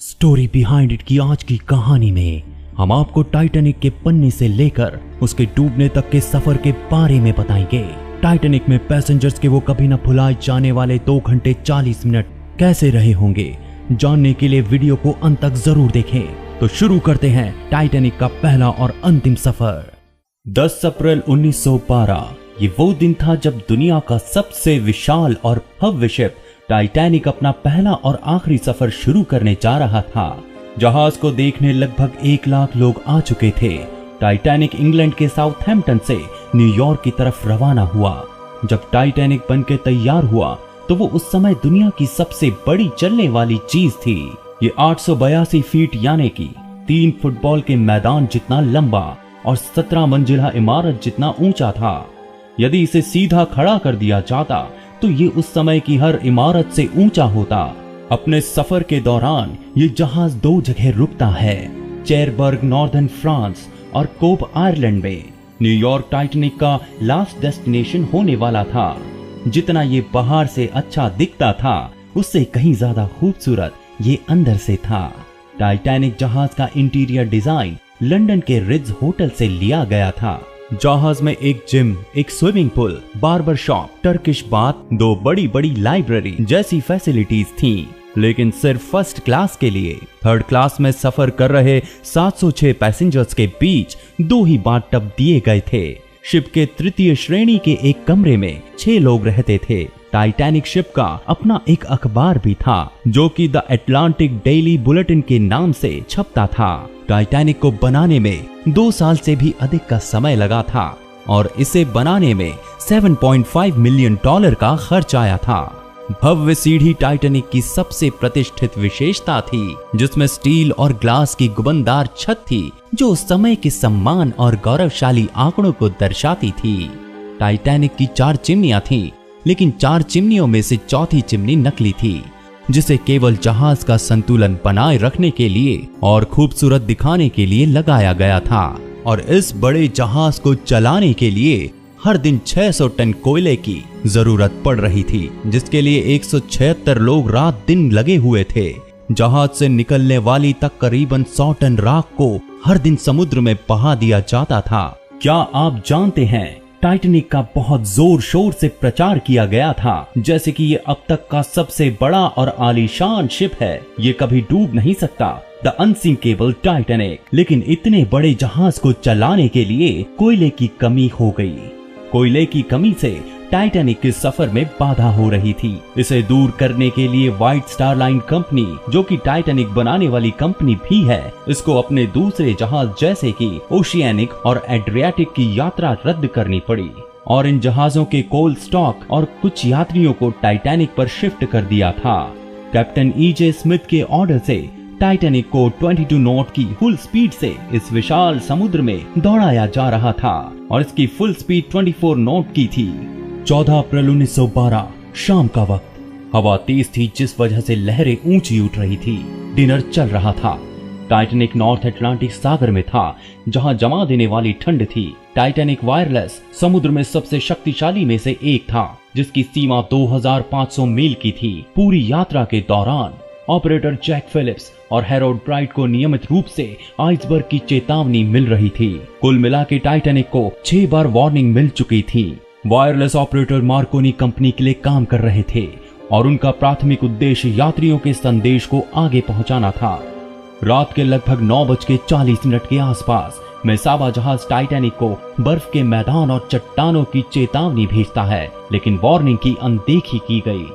Story behind it की आज की कहानी में हम आपको टाइटैनिक के पन्ने से लेकर उसके डूबने तक के सफर के बारे में बताएंगे। टाइटैनिक में पैसेंजर्स के वो कभी न भुलाए जाने वाले 2 घंटे 40 मिनट कैसे रहे होंगे, जानने के लिए वीडियो को अंत तक जरूर देखें। तो शुरू करते हैं टाइटैनिक का पहला और अंतिम सफर। 10 अप्रैल 1912 ये वो दिन था जब दुनिया का सबसे विशाल और भव्य शिप टाइटैनिक अपना पहला और आखिरी सफर शुरू करने जा रहा था। जहाज को देखने लगभग 1 लाख लोग आ चुके थे। टाइटैनिक इंग्लैंड के साउथहैम्पटन से न्यूयॉर्क की तरफ रवाना हुआ। जब टाइटैनिक बनके तैयार हुआ तो वो उस समय दुनिया की सबसे बड़ी चलने वाली चीज थी। ये 882 फीट यानी कि 3 फुटबॉल के मैदान जितना लंबा और 17 मंजिला इमारत जितना ऊंचा था। यदि इसे सीधा खड़ा कर दिया जाता तो ये उस समय की हर इमारत से ऊंचा होता। अपने सफर के दौरान ये जहाज 2 जगह रुकता है, चेरबर्ग नॉर्दर्न फ्रांस और कोब आयरलैंड में। न्यूयॉर्क टाइटैनिक का लास्ट डेस्टिनेशन होने वाला था। जितना ये बाहर से अच्छा दिखता था उससे कहीं ज्यादा खूबसूरत ये अंदर से था। टाइटैनिक जहाज का इंटीरियर डिजाइन लंदन के रिट्ज होटल से लिया गया था। जहाज में एक जिम, एक swimming pool, barber shop, Turkish bath, 2 बड़ी बड़ी लाइब्रेरी जैसी फैसिलिटीज थीं। लेकिन सिर्फ फर्स्ट क्लास के लिए। थर्ड क्लास में सफर कर रहे 706 पैसेंजर्स के बीच 2 ही बाथटब दिए गए थे। शिप के तृतीय श्रेणी के एक कमरे में 6 लोग रहते थे। टाइटैनिक शिप का अपना एक अखबार भी था जो कि द अटलांटिक डेली बुलेटिन के नाम से छपता था। टाइटैनिक को बनाने में 2 साल से भी अधिक का समय लगा था और इसे बनाने में $7.5 मिलियन का खर्च आया था। भव्य सीढ़ी टाइटैनिक की सबसे प्रतिष्ठित विशेषता थी, जिसमें स्टील और ग्लास की गुंबददार छत थी जो उस समय के सम्मान और गौरवशाली आंकड़ों को दर्शाती थी। टाइटैनिक की 4 चिमनियां थीं, लेकिन 4 चिमनियों में से चौथी चिमनी नकली थी, जिसे केवल जहाज का संतुलन बनाए रखने के लिए और खूबसूरत दिखाने के लिए लगाया गया था। और इस बड़े जहाज को चलाने के लिए हर दिन 600 टन कोयले की जरूरत पड़ रही थी, जिसके लिए 176 लोग रात दिन लगे हुए थे। जहाज से निकलने वाली तकरीबन 100 टन राख को हर दिन समुद्र में बहा दिया जाता था। क्या आप जानते हैं टाइटैनिक का बहुत जोर शोर से प्रचार किया गया था जैसे कि ये अब तक का सबसे बड़ा और आलीशान शिप है, ये कभी डूब नहीं सकता, द अनसिंकेबल टाइटैनिक। लेकिन इतने बड़े जहाज को चलाने के लिए कोयले की कमी हो गई। कोयले की कमी से टाइटैनिक के सफर में बाधा हो रही थी। इसे दूर करने के लिए व्हाइट स्टार लाइन कंपनी, जो कि टाइटैनिक बनाने वाली कंपनी भी है, इसको अपने दूसरे जहाज जैसे कि ओशियानिक और एड्रियाटिक की यात्रा रद्द करनी पड़ी और इन जहाजों के कोल स्टॉक और कुछ यात्रियों को टाइटैनिक पर शिफ्ट कर दिया था। Captain E.J. स्मिथ के ऑर्डर से टाइटैनिक को 22 नॉट की फुल स्पीड से इस विशाल समुद्र में दौड़ाया जा रहा था और इसकी फुल स्पीड 24 नॉट की थी। 14 अप्रैल 1912 शाम का वक्त। हवा तेज थी जिस वजह से लहरें ऊंची उठ रही थी। डिनर चल रहा था। टाइटैनिक नॉर्थ अटलांटिक सागर में था, जहां जमा देने वाली ठंड थी। टाइटैनिक वायरलेस समुद्र में सबसे शक्तिशाली में से एक था, जिसकी सीमा 2500 मील की थी। पूरी यात्रा के दौरान ऑपरेटर जैक फिलिप्स और हैरोल्ड ब्राइट को नियमित रूप से आइसबर्ग की चेतावनी मिल रही थी। कुल मिला के टाइटैनिक को 6 बार वार्निंग मिल चुकी थी। वायरलेस ऑपरेटर मार्कोनी कंपनी के लिए काम कर रहे थे और उनका प्राथमिक उद्देश्य यात्रियों के संदेश को आगे पहुंचाना था। रात के लगभग 9:40 के आसपास मेसाबा जहाज टाइटैनिक को बर्फ के मैदान और चट्टानों की चेतावनी भेजता है, लेकिन वार्निंग की अनदेखी की गई।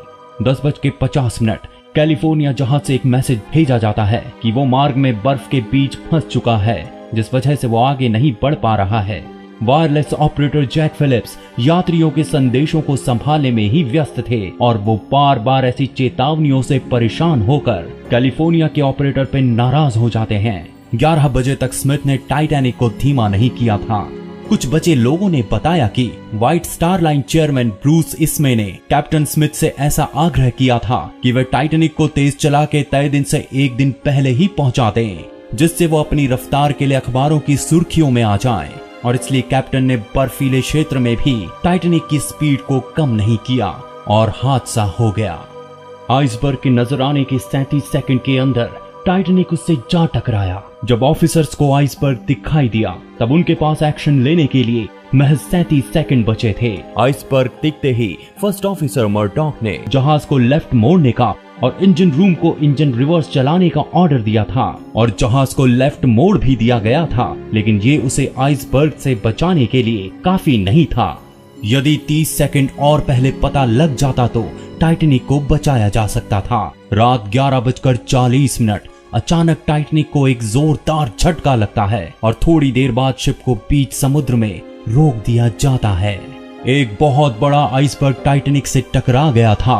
10:50 कैलिफोर्निया जहाज से एक मैसेज भेजा जाता है कि वो मार्ग में बर्फ के बीच फंस चुका है, जिस वजह से वो आगे नहीं बढ़ पा रहा है। वायरलेस ऑपरेटर जैक फिलिप्स यात्रियों के संदेशों को संभालने में ही व्यस्त थे और वो बार बार ऐसी चेतावनियों से परेशान होकर कैलिफोर्निया के ऑपरेटर पे नाराज हो जाते हैं। 11 बजे तक स्मिथ ने टाइटैनिक को धीमा नहीं किया था। कुछ बचे लोगों ने बताया कि white star line chairman Bruce इसमे ने कैप्टन स्मिथ से ऐसा आग्रह किया था कि वे टाइटैनिक को तेज चला के तय दिन से 1 दिन पहले ही पहुंचा दें, जिससे वो अपनी रफ्तार के लिए अखबारों की सुर्खियों में आ जाएं। और इसलिए कैप्टन ने बर्फीले क्षेत्र में भी टाइटैनिक की स्पीड को कम नहीं किया और हादसा हो गया। आइसबर्ग के नजर आने के 37 सेकंड के अंदर टाइटैनिक उससे जा टकराया। जब ऑफिसर्स को आइसबर्ग दिखाई दिया तब उनके पास एक्शन लेने के लिए महज 37 सेकंड बचे थे। आइसबर्ग दिखते ही फर्स्ट ऑफिसर मर्डॉक ने जहाज को लेफ्ट मोड़ने का और इंजन रूम को इंजन रिवर्स चलाने का ऑर्डर दिया था और जहाज को लेफ्ट मोड़ भी दिया गया था, लेकिन ये उसे आइसबर्ग से बचाने के लिए काफी नहीं था। यदि 30 सेकंड और पहले पता लग जाता तो टाइटैनिक को बचाया जा सकता था। रात 11:40 अचानक टाइटैनिक को एक जोरदार झटका लगता है और थोड़ी देर बाद शिप को बीच समुद्र में रोक दिया जाता है। एक बहुत बड़ा आइसबर्ग टाइटैनिक से टकरा गया था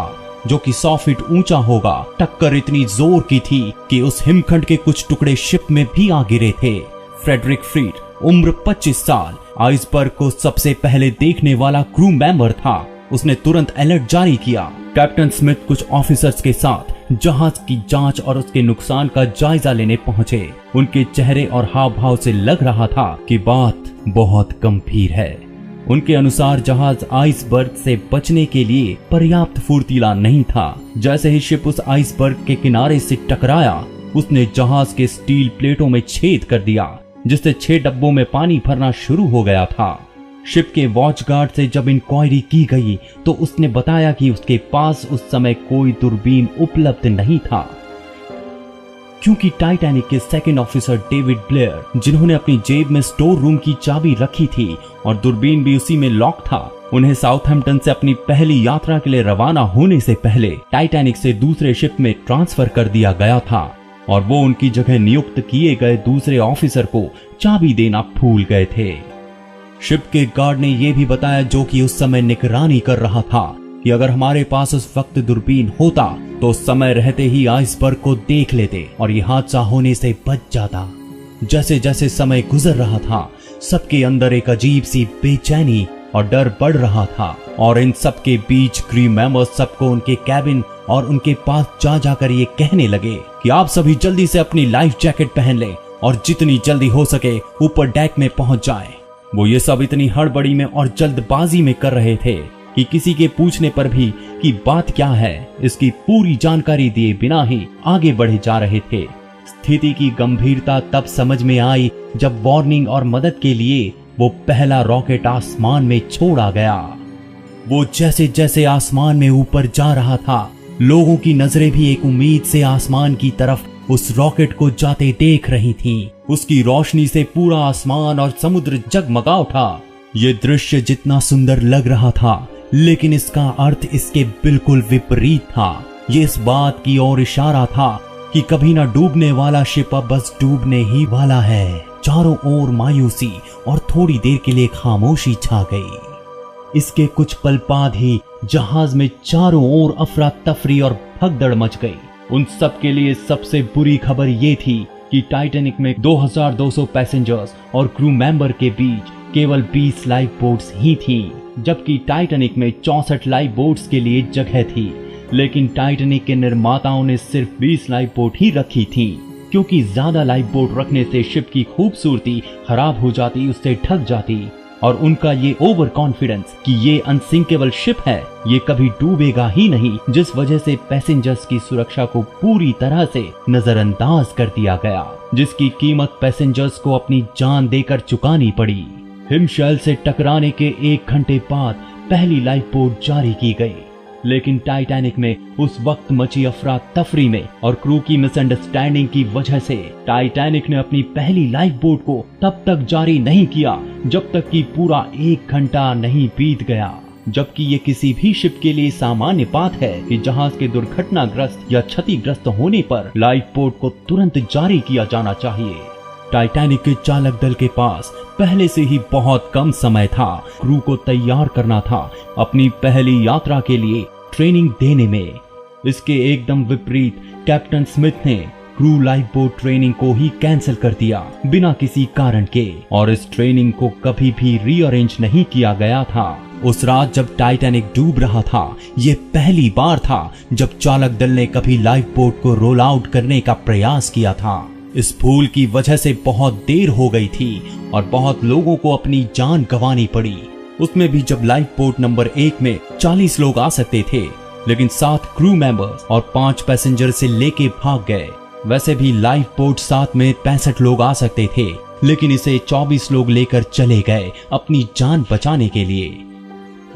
जो कि 100 फीट ऊंचा होगा। टक्कर इतनी जोर की थी कि उस हिमखंड के कुछ टुकड़े शिप में भी आ गिरे थे। फ्रेडरिक फ्रीड, उम्र 25 साल, आइसबर्ग को सबसे पहले देखने वाला क्रू मेंबर था। उसने तुरंत अलर्ट जारी किया। कैप्टन स्मिथ कुछ ऑफिसर्स के साथ जहाज की जांच और उसके नुकसान का जायजा लेने पहुंचे। उनके चेहरे और हाव भाव से लग रहा था कि बात बहुत गंभीर है। उनके अनुसार जहाज आइसबर्ग से बचने के लिए पर्याप्त फुर्तीला नहीं था। जैसे ही शिप उस आइसबर्ग के किनारे से टकराया, उसने जहाज के स्टील प्लेटों में छेद कर दिया, जिससे 6 डब्बों में पानी भरना शुरू हो गया था। शिप के वॉच गार्ड से जब इंक्वायरी की गई तो उसने बताया कि उसके पास उस समय कोई दूरबीन उपलब्ध नहीं था, क्योंकि टाइटैनिक के सेकंड ऑफिसर डेविड ब्लेयर, जिन्होंने अपनी जेब में स्टोर रूम की चाबी रखी थी और दूरबीन भी उसी में लॉक था, उन्हें साउथहैम्पटन से अपनी पहली यात्रा के लिए रवाना होने से पहले टाइटैनिक से दूसरे शिप में ट्रांसफर कर दिया गया था और वो उनकी जगह नियुक्त किए गए दूसरे ऑफिसर को चाबी देना भूल गए थे। शिप के गार्ड ने यह भी बताया, जो कि उस समय निगरानी कर रहा था, कि अगर हमारे पास उस वक्त दूरबीन होता तो समय रहते ही आइसबर्ग को देख लेते और ये हादसा होने से बच जाता। जैसे जैसे समय गुजर रहा था, सबके अंदर एक अजीब सी बेचैनी और डर बढ़ रहा था और इन सब के बीच क्रू मेंबर्स सबको उनके कैबिन और उनके पास जा जाकर ये कहने लगे कि आप सभी जल्दी से अपनी लाइफ जैकेट पहन लें और जितनी जल्दी हो सके ऊपर डेक में पहुंच जाएं। वो ये सब इतनी हड़बड़ी में और जल्दबाजी में कर रहे थे कि किसी के पूछने पर भी कि बात क्या है, इसकी पूरी जानकारी दिए बिना ही आगे बढ़े जा रहे थे। स्थिति की गंभीरता तब समझ में आई जब वार्निंग और मदद के लिए वो पहला रॉकेट आसमान में छोड़ा गया। वो जैसे जैसे आसमान में ऊपर जा रहा था, लोगों की नजरें भी एक उम्मीद से आसमान की तरफ उस रॉकेट को जाते देख रही थीं। उसकी रोशनी से पूरा आसमान और समुद्र जगमगा उठा। ये दृश्य जितना सुंदर लग रहा था, लेकिन इसका अर्थ इसके बिल्कुल विपरीत था। ये इस बात की ओर इशारा था कि कभी ना डूबने वाला शिप अब बस डूबने ही वाला है। चारों ओर मायूसी और थोड़ी देर के लिए खामोशी छा गई। इसके कुछ पल बाद ही जहाज में चारों ओर अफरा तफरी और भगदड़ मच गई। उन सब के लिए सबसे बुरी खबर ये थी कि टाइटैनिक में 2200 पैसेंजर्स और क्रू मेंबर के बीच केवल 20 लाइफ बोट्स ही थीं, जबकि टाइटैनिक में 64 लाइफ बोट्स के लिए जगह थी। लेकिन टाइटैनिक के निर्माताओं ने सिर्फ 20 लाइफ बोट ही रखी थी, क्योंकि ज्यादा लाइफ बोट रखने से शिप की खूबसूरती खराब हो जाती, उससे ढक जाती। और उनका ये ओवर कॉन्फिडेंस कि ये अनसिंकेबल शिप है, ये कभी डूबेगा ही नहीं, जिस वजह से पैसेंजर्स की सुरक्षा को पूरी तरह से नजरअंदाज कर दिया गया, जिसकी कीमत पैसेंजर्स को अपनी जान देकर चुकानी पड़ी। हिमशैल से टकराने के 1 घंटे बाद पहली लाइफ बोट जारी की गई, लेकिन टाइटैनिक में उस वक्त मची अफरा तफरी में और क्रू की मिसअंडरस्टैंडिंग की वजह से टाइटैनिक ने अपनी पहली लाइफ बोट को तब तक जारी नहीं किया जब तक कि पूरा 1 घंटा नहीं बीत गया। जबकि ये किसी भी शिप के लिए सामान्य बात है कि जहाज के दुर्घटनाग्रस्त या क्षतिग्रस्त होने पर लाइफ बोट को तुरंत जारी किया जाना चाहिए। टाइटैनिक के चालक दल के पास पहले से ही बहुत कम समय था। क्रू को तैयार करना था अपनी पहली यात्रा के लिए ट्रेनिंग देने में। इसके एकदम विपरीत कैप्टन स्मिथ ने क्रू लाइफ बोट ट्रेनिंग को ही कैंसिल कर दिया बिना किसी कारण के, और इस ट्रेनिंग को कभी भी रीअरेंज नहीं किया गया था। उस रात जब टाइटैनिक डूब रहा था, ये पहली बार था जब चालक दल ने कभी लाइफ बोट को रोल आउट करने का प्रयास किया था। इस भूल की वजह से बहुत देर हो गई थी और बहुत लोगों को अपनी जान गंवानी पड़ी। उसमें भी जब लाइफ बोट नंबर 1 में 40 लोग आ सकते थे, लेकिन 7 क्रू मेंबर्स और 5 पैसेंजर से लेके भाग गए। वैसे भी लाइफ बोट साथ में 65 लोग आ सकते थे, लेकिन इसे 24 लोग लेकर चले गए अपनी जान बचाने के लिए।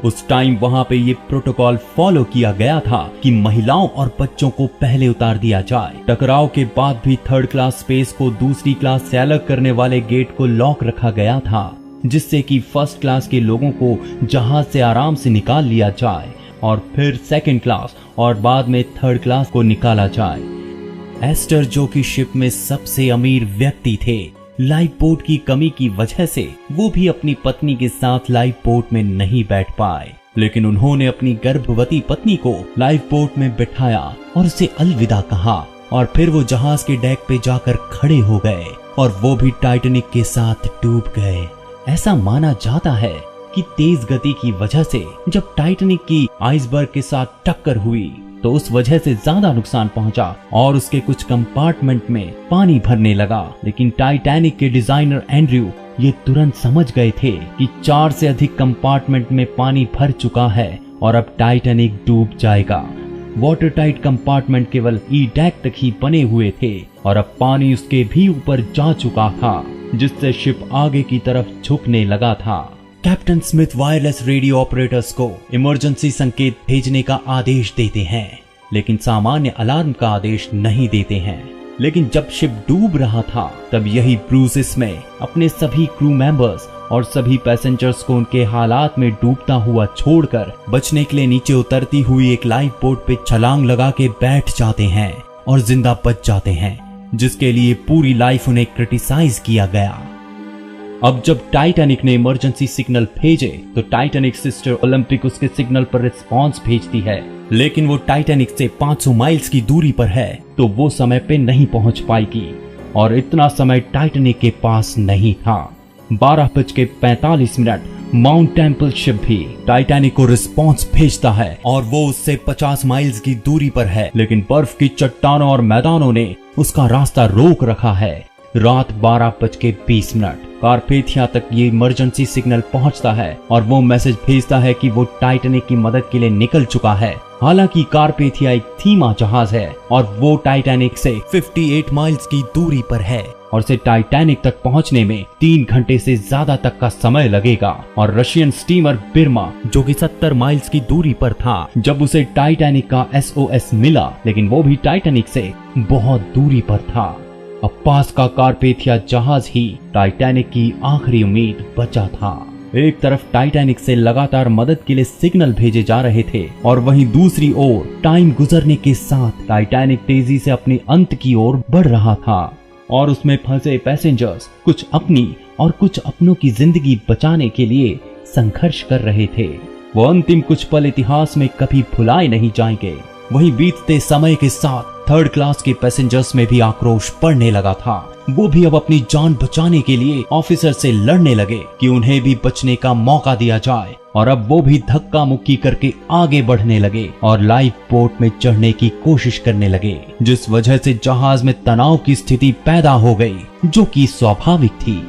उस टाइम वहां पे ये प्रोटोकॉल फॉलो किया गया था कि महिलाओं और बच्चों को पहले उतार दिया जाए। टकराव के बाद भी थर्ड क्लास स्पेस को दूसरी क्लास से अलग करने वाले गेट को लॉक रखा गया था, जिससे कि फर्स्ट क्लास के लोगों को जहाज से आराम से निकाल लिया जाए और फिर सेकंड क्लास और बाद में थर्ड क्लास को निकाला जाए। एस्टर, जो कि शिप में सबसे अमीर व्यक्ति थे, लाइफ बोट की कमी की वजह से वो भी अपनी पत्नी के साथ लाइफ बोट में नहीं बैठ पाए, लेकिन उन्होंने अपनी गर्भवती पत्नी को लाइफ बोट में बिठाया और उसे अलविदा कहा और फिर वो जहाज के डेक पे जाकर खड़े हो गए और वो भी टाइटैनिक के साथ डूब गए। ऐसा माना जाता है कि तेज गति की वजह से जब टाइटैनिक की आइसबर्ग के साथ टक्कर हुई तो उस वजह से ज्यादा नुकसान पहुंचा और उसके कुछ कंपार्टमेंट में पानी भरने लगा। लेकिन टाइटैनिक के डिजाइनर एंड्रयू ये तुरंत समझ गए थे कि 4 से अधिक कंपार्टमेंट में पानी भर चुका है और अब टाइटैनिक डूब जाएगा। वाटर टाइट कंपार्टमेंट केवल ई डेक तक ही बने हुए थे और अब पानी उसके भी ऊपर जा चुका था, जिससे शिप आगे की तरफ झुकने लगा था। Captain Smith wireless radio operators को इमरजेंसी संकेत भेजने का आदेश देते हैं, लेकिन सामान्य अलार्म का आदेश नहीं देते हैं। लेकिन जब शिप डूब रहा था तब यही ब्रूस इसमें अपने सभी क्रू मेंबर्स और सभी पैसेंजर्स को उनके हालात में डूबता हुआ छोड़कर बचने के लिए नीचे उतरती हुई एक लाइफ बोट पे छलांग लगा के बैठ जाते हैं और जिंदा बच जाते हैं, जिसके लिए पूरी लाइफ उन्हें क्रिटिसाइज किया गया। अब जब टाइटैनिक ने इमरजेंसी सिग्नल भेजे तो टाइटैनिक सिस्टर ओलंपिक उसके सिग्नल पर रिस्पांस भेजती है, लेकिन वो टाइटैनिक से 500 माइल्स की दूरी पर है तो वो समय पे नहीं पहुंच पाएगी और इतना समय टाइटैनिक के पास नहीं था। 12:45 माउंट टेम्पल शिप भी टाइटैनिक को रिस्पांस भेजता है और वो उससे 50 माइल्स की दूरी पर है, लेकिन बर्फ की चट्टानों और मैदानों ने उसका रास्ता रोक रखा है। रात 12:20 कारपेथिया तक ये इमरजेंसी सिग्नल पहुंचता है और वो मैसेज भेजता है कि वो टाइटैनिक की मदद के लिए निकल चुका है। हालांकि कारपेथिया एक धीमा जहाज है और वो टाइटैनिक से 58 माइल्स की दूरी पर है और उसे टाइटैनिक तक पहुंचने में 3 घंटे से ज्यादा तक का समय लगेगा। और रशियन स्टीमर बिरमा, जो कि 70 माइल्स की दूरी पर था, जब उसे टाइटैनिक का SOS मिला, लेकिन वो भी टाइटैनिक से बहुत दूरी पर था। अब पास का कारपेथिया जहाज ही टाइटैनिक की आखिरी उम्मीद बचा था। एक तरफ टाइटैनिक से लगातार मदद के लिए सिग्नल भेजे जा रहे थे और वहीं दूसरी ओर टाइम गुजरने के साथ टाइटैनिक तेजी से अपने अंत की ओर बढ़ रहा था और उसमें फंसे पैसेंजर्स कुछ अपनी और कुछ अपनों की जिंदगी बचाने के लिए संघर्ष कर रहे थे। वो अंतिम कुछ पल इतिहास में कभी भुलाए नहीं जाएंगे। वहीं बीतते समय के साथ थर्ड क्लास के पैसेंजर्स में भी आक्रोश बढ़ने लगा था। वो भी अब अपनी जान बचाने के लिए ऑफिसर से लड़ने लगे कि उन्हें भी बचने का मौका दिया जाए और अब वो भी धक्का मुक्की करके आगे बढ़ने लगे और लाइफ बोट में चढ़ने की कोशिश करने लगे, जिस वजह से जहाज में तनाव की स्थिति पैदा हो गई, जो कि स्वाभाविक थी।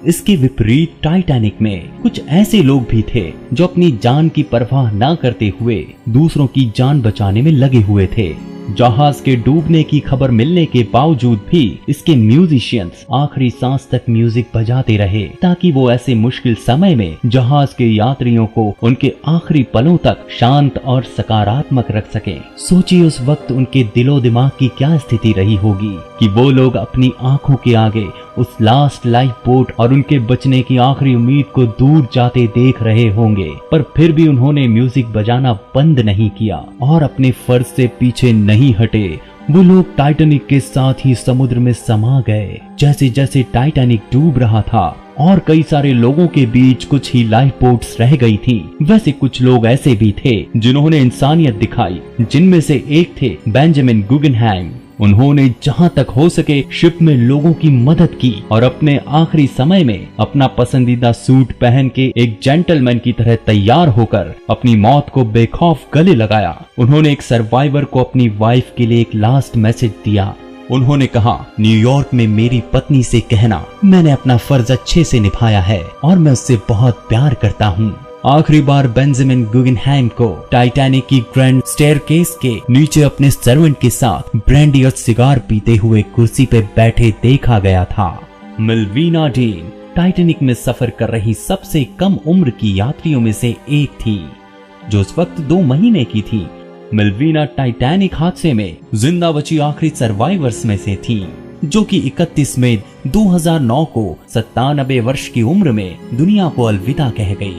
इसके विपरीत टाइटैनिक में कुछ ऐसे लोग भी थे जो अपनी जान की परवाह न करते हुए दूसरों की जान बचाने में लगे हुए थे। जहाज के डूबने की खबर मिलने के बावजूद भी इसके म्यूजिशियंस आखिरी सांस तक म्यूजिक बजाते रहे ताकि वो ऐसे मुश्किल समय में जहाज के यात्रियों को उनके आखिरी पलों तक शांत और सकारात्मक रख सके। सोचिए उस वक्त उनके दिलो दिमाग की क्या स्थिति रही होगी कि वो लोग अपनी आंखों के आगे उस लास्ट लाइफ बोट और उनके बचने की आखिरी उम्मीद को दूर जाते देख रहे होंगे, पर फिर भी उन्होंने म्यूजिक बजाना बंद नहीं किया और अपने फर्ज से पीछे नहीं हटे। वो लोग टाइटैनिक के साथ ही समुद्र में समा गए। जैसे जैसे टाइटैनिक डूब रहा था और कई सारे लोगों के बीच कुछ ही लाइफ बोट्स रह गई थी, वैसे कुछ लोग ऐसे भी थे जिन्होंने इंसानियत दिखाई, जिनमें से एक थे बेंजामिन गुगनहाइम। उन्होंने जहां तक हो सके शिप में लोगों की मदद की और अपने आखिरी समय में अपना पसंदीदा सूट पहन के एक जेंटलमैन की तरह तैयार होकर अपनी मौत को बेखौफ गले लगाया। उन्होंने एक सर्वाइवर को अपनी वाइफ के लिए एक लास्ट मैसेज दिया। उन्होंने कहा, न्यूयॉर्क में मेरी पत्नी से कहना मैंने अपना फर्ज अच्छे से निभाया है और मैं उससे बहुत प्यार करता हूँ। आखिरी बार बेंजामिन गुगनहाइम को टाइटैनिक की ग्रैंड स्टेयरकेस के नीचे अपने सर्वेंट के साथ ब्रांडी और सिगार पीते हुए कुर्सी पे बैठे देखा गया था। मिल्वीना डीन टाइटैनिक में सफर कर रही सबसे कम उम्र की यात्रियों में से एक थी, जो उस वक्त 2 महीने की थी। मिल्वीना टाइटैनिक हादसे में जिंदा बची आखिरी सर्वाइवर्स में से थी, जो कि 31 मई 2009 को 97 वर्ष की उम्र में दुनिया को अलविदा कह गई।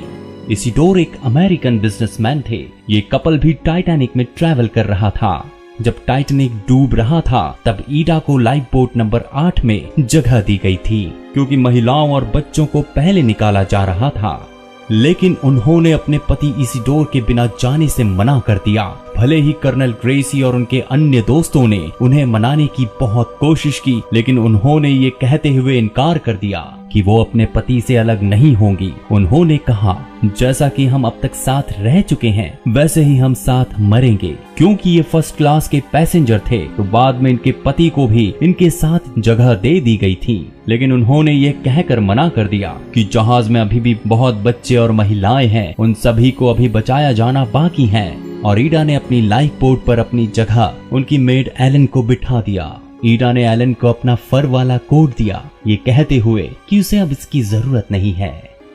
इसिडोर एक अमेरिकन बिजनेसमैन थे। ये कपल भी टाइटैनिक में ट्रैवल कर रहा था। जब टाइटैनिक डूब रहा था तब ईडा को लाइफ बोट नंबर 8 में जगह दी गई थी, क्योंकि महिलाओं और बच्चों को पहले निकाला जा रहा था। लेकिन उन्होंने अपने पति इसिडोर के बिना जाने से मना कर दिया। भले ही कर्नल ग्रेसी और उनके अन्य दोस्तों ने उन्हें मनाने की बहुत कोशिश की, लेकिन उन्होंने ये कहते हुए इनकार कर दिया कि वो अपने पति से अलग नहीं होंगी। उन्होंने कहा, जैसा कि हम अब तक साथ रह चुके हैं वैसे ही हम साथ मरेंगे। क्योंकि ये फर्स्ट क्लास के पैसेंजर थे तो बाद में इनके पति को भी इनके साथ जगह दे दी गई थी, लेकिन उन्होंने ये कहकर मना कर दिया कि जहाज में अभी भी बहुत बच्चे और महिलाएं हैं, उन सभी को अभी बचाया जाना बाकी है। और ईडा ने अपनी लाइफ बोट पर अपनी जगह उनकी मेड एलन को बिठा दिया। ईडा ने एलन को अपना फर वाला कोट दिया, ये कहते हुए कि उसे अब इसकी जरूरत नहीं है।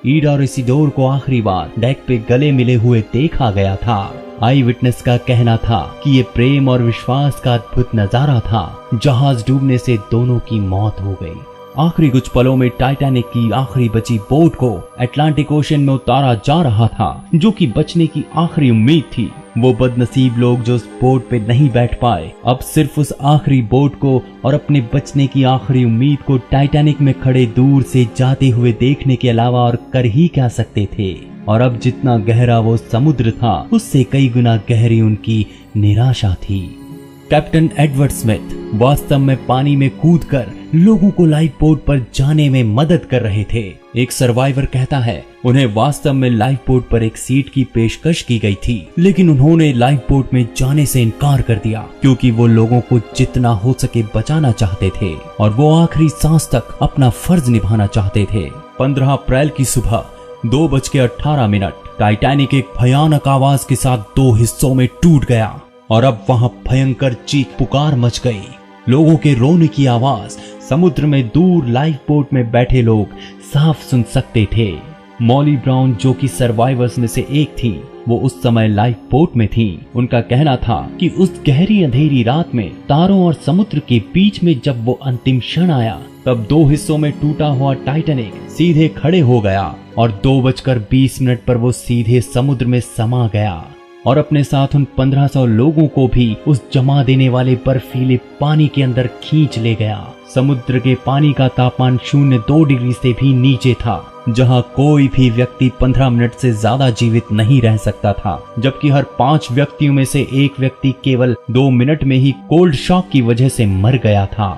ईडा और इसिडोर को आखिरी बार डेक पे गले मिले हुए देखा गया था। आई विटनेस का कहना था कि ये प्रेम और विश्वास का अद्भुत नजारा था। जहाज डूबने से दोनों की मौत हो गई। आखिरी कुछ पलों में टाइटैनिक की आखिरी बची बोट को अटलांटिक ओशन में उतारा जा रहा था, जो कि बचने की आखिरी उम्मीद थी। वो बदनसीब लोग जो उस बोट पे नहीं बैठ पाए, अब सिर्फ उस आखिरी बोट को और अपने बचने की आखिरी उम्मीद को टाइटैनिक में खड़े दूर से जाते हुए देखने के अलावा और कर ही क्या सकते थे। और अब जितना गहरा वो समुद्र था, उससे कई गुना गहरी उनकी निराशा थी। कैप्टन एडवर्ड स्मिथ वास्तव में पानी में कूदकर लोगों को लाइफ बोट पर जाने में मदद कर रहे थे। एक सर्वाइवर कहता है, उन्हें वास्तव में लाइफ बोट पर एक सीट की पेशकश की गई थी, लेकिन उन्होंने लाइफ बोट में जाने से इनकार कर दिया, क्योंकि वो लोगों को जितना हो सके बचाना चाहते थे और वो आखिरी सांस तक अपना फर्ज निभाना चाहते थे। 15 अप्रैल की सुबह 2:18 टाइटैनिक एक भयानक आवाज के साथ 2 हिस्सों में टूट गया और अब वहां भयंकर चीख पुकार मच गई। लोगों के रोने की आवाज समुद्र में दूर लाइफ बोट में बैठे लोग साफ सुन सकते थे। मॉली ब्राउन, जो कि सर्वाइवर्स में से एक थी, वो उस समय लाइफ बोट में थी। उनका कहना था कि उस गहरी अंधेरी रात में तारों और समुद्र के बीच में जब वो अंतिम क्षण आया, तब 2 हिस्सों में टूटा हुआ टाइटैनिक सीधे खड़े हो गया और 2:20 पर वो सीधे समुद्र में समा गया और अपने साथ उन 1500 लोगों को भी उस जमा देने वाले बर्फीले पानी के अंदर खींच ले गया। समुद्र के पानी का तापमान 0.2 डिग्री से भी नीचे था, जहां कोई भी व्यक्ति 15 मिनट से ज्यादा जीवित नहीं रह सकता था, जबकि हर 5 व्यक्तियों में से एक व्यक्ति केवल 2 मिनट में ही कोल्ड शॉक की वजह से मर गया था।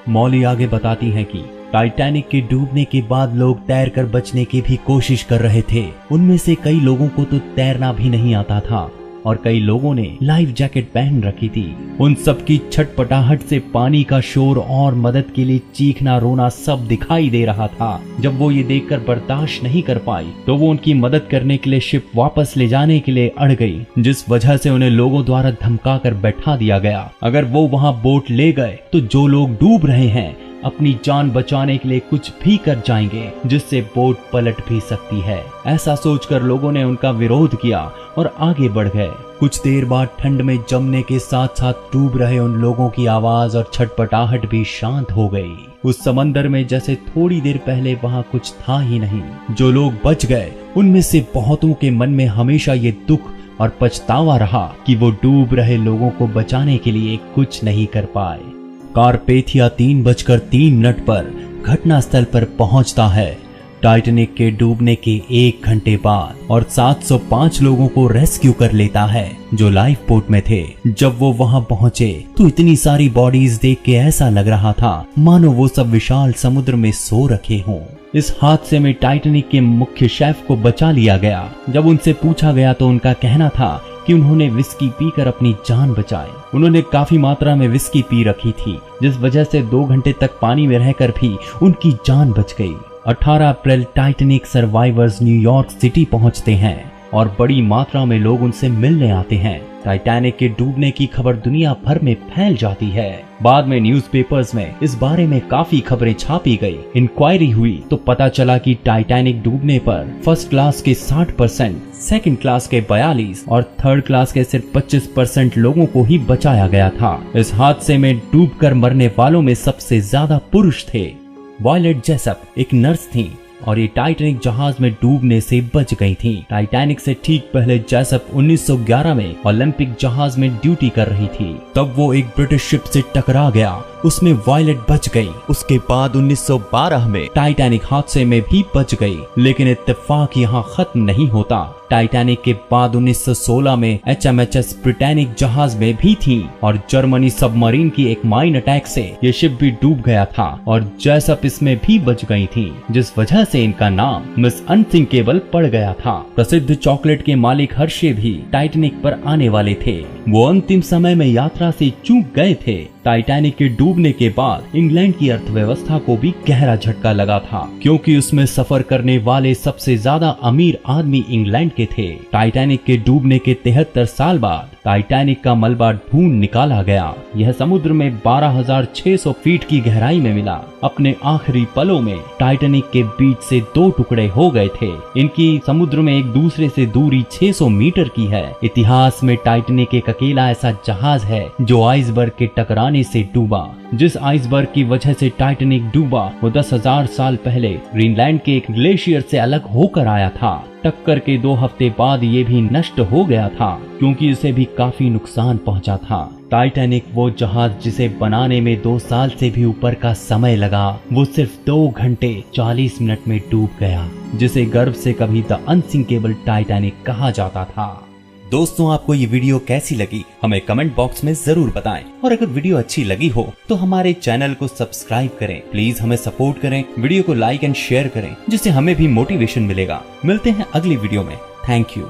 मॉली आगे बताती है कि टाइटैनिक के डूबने के बाद लोग तैरकर बचने की भी कोशिश कर रहे थे। उनमें से कई लोगों को तो तैरना भी नहीं आता था और कई लोगों ने लाइफ जैकेट पहन रखी थी। उन सब की छटपटाहट से पानी का शोर और मदद के लिए चीखना रोना सब दिखाई दे रहा था। जब वो ये देखकर बर्दाश्त नहीं कर पाई तो वो उनकी मदद करने के लिए शिप वापस ले जाने के लिए अड़ गई, जिस वजह से उन्हें लोगों द्वारा धमका कर बैठा दिया गया। अगर वो वहाँ बोट ले गए तो जो लोग डूब रहे हैं अपनी जान बचाने के लिए कुछ भी कर जाएंगे, जिससे बोट पलट भी सकती है। ऐसा सोचकर लोगों ने उनका विरोध किया और आगे बढ़ गए। कुछ देर बाद ठंड में जमने के साथ साथ डूब रहे उन लोगों की आवाज और छटपटाहट भी शांत हो गई। उस समंदर में जैसे थोड़ी देर पहले वहाँ कुछ था ही नहीं। जो लोग बच गए उनमें से बहुतों के मन में हमेशा ये दुख और पछतावा रहा कि वो डूब रहे लोगों को बचाने के लिए कुछ नहीं कर पाए। कारपेथिया 3:03 पर घटनास्थल पर पहुंचता है। टाइटैनिक के डूबने के 1 घंटे बाद और 705 लोगों को रेस्क्यू कर लेता है जो लाइफ बोट में थे। जब वो वहां पहुंचे तो इतनी सारी बॉडीज देख के ऐसा लग रहा था मानो वो सब विशाल समुद्र में सो रखे हों। इस हादसे में टाइटैनिक के मुख्य शेफ को बचा लिया गया। जब उनसे पूछा गया तो उनका कहना था कि उन्होंने विस्की पीकर अपनी जान बचाई। उन्होंने काफी मात्रा में विस्की पी रखी थी, जिस वजह से 2 घंटे तक पानी में रहकर भी उनकी जान बच गई। 18 अप्रैल टाइटैनिक सर्वाइवर्स न्यूयॉर्क सिटी पहुंचते हैं और बड़ी मात्रा में लोग उनसे मिलने आते हैं। टाइटैनिक के डूबने की खबर दुनिया भर में फैल जाती है। बाद में न्यूज़पेपर्स में इस बारे में काफी खबरें छापी गई। इंक्वायरी हुई तो पता चला कि टाइटैनिक डूबने पर फर्स्ट क्लास के 60%, सेकंड क्लास के 42% और थर्ड क्लास के सिर्फ 25% लोगों को ही बचाया गया था। इस हादसे में डूबकर मरने वालों में सबसे ज्यादा पुरुष थे। वायलेट जेसप एक नर्स थी और ये टाइटैनिक जहाज में डूबने से बच गई थी। टाइटैनिक से ठीक पहले जेसप 1911 में ओलंपिक जहाज में ड्यूटी कर रही थी। तब वो एक ब्रिटिश शिप से टकरा गया, उसमें वायलेट बच गई। उसके बाद 1912 में टाइटैनिक हादसे में भी बच गई। लेकिन इत्तेफाक यहाँ खत्म नहीं होता। टाइटैनिक के बाद 1916 में HMHS ब्रिटेनिक जहाज में भी थी और जर्मनी सबमरीन की एक माइन अटैक से ये शिप भी डूब गया था और जेसप इसमें भी बच गई थी, जिस वजह से इनका नाम मिस अनसिंकेबल पड़ गया था। प्रसिद्ध चॉकलेट के मालिक हर्शे भी टाइटैनिक पर आने वाले थे। वो अंतिम समय में यात्रा से चूक गए थे। टाइटैनिक के डूबने के बाद इंग्लैंड की अर्थव्यवस्था को भी गहरा झटका लगा था, क्योंकि उसमें सफर करने वाले सबसे ज्यादा अमीर आदमी इंग्लैंड के थे। टाइटैनिक के डूबने के 73 साल बाद टाइटैनिक का मलबा ढूंढ निकाला गया। यह समुद्र में 12,600 फीट की गहराई में मिला। अपने आखिरी पलों में टाइटैनिक के बीच से 2 टुकड़े हो गए थे। इनकी समुद्र में एक दूसरे से दूरी 600 मीटर की है। इतिहास में टाइटैनिक एक अकेला ऐसा जहाज है जो आइसबर्ग के टकराने से डूबा। जिस आइसबर्ग की वजह से टाइटैनिक डूबा वो 10,000 साल पहले ग्रीनलैंड के एक ग्लेशियर से अलग होकर आया था। टक्कर के 2 हफ्ते बाद ये भी नष्ट हो गया था, क्योंकि इसे भी काफी नुकसान पहुंचा था। टाइटैनिक वो जहाज जिसे बनाने में 2 साल से भी ऊपर का समय लगा, वो सिर्फ 2 घंटे 40 मिनट में डूब गया, जिसे गर्व से कभी द अनसिंकेबल टाइटैनिक कहा जाता था। दोस्तों, आपको ये वीडियो कैसी लगी हमें कमेंट बॉक्स में जरूर बताएं और अगर वीडियो अच्छी लगी हो तो हमारे चैनल को सब्सक्राइब करें। प्लीज हमें सपोर्ट करें, वीडियो को लाइक एंड शेयर करें, जिससे हमें भी मोटिवेशन मिलेगा। मिलते हैं अगली वीडियो में। Thank you.